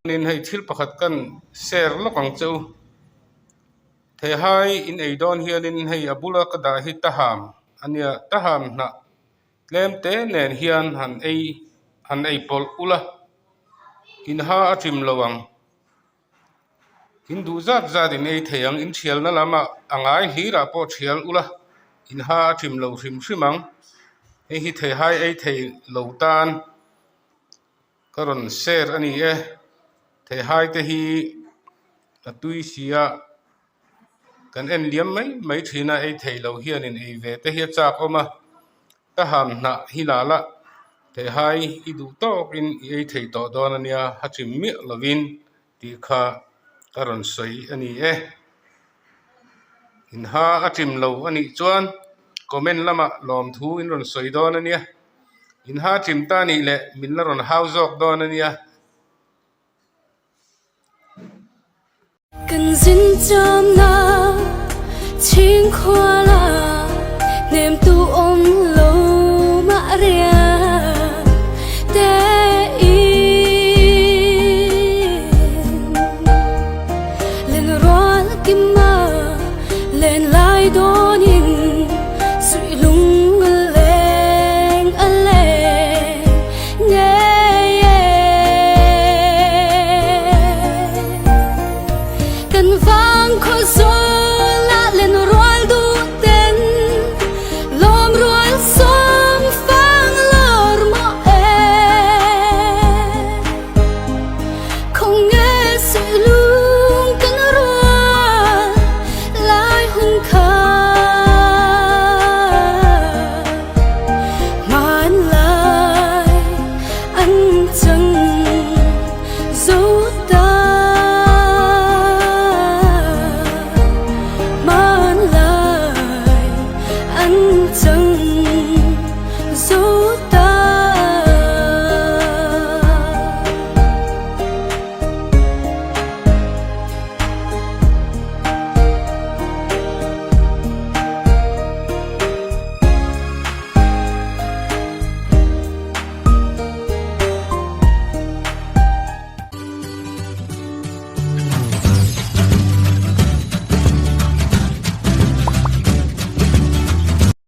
nin hei thil pakhat kan share lokang chu the hai in ei don hianin hei abula ka da hi taham ania taham na lem te nen hian han ei pol ula in ha achim lowang hindu zat zat in ei theyang in thial na lama angai hlira po thial ula in ha achim lo hrim hrimang hei hi the hai ei thei lo tan karon share ani e the hai te hi atui sia kan en liam mai thina ei thei lo hianin ei ve te hi chak oma taham na hilala the hai idu tok in ei thei to don ania hachim mi lovin ti kha karon soi ani e in ha achim lo ani chuan comment lama lom thu in ron soi don ania in ha chim ta ni le min la ron hau jok don ania cần dính chom na 轻快了。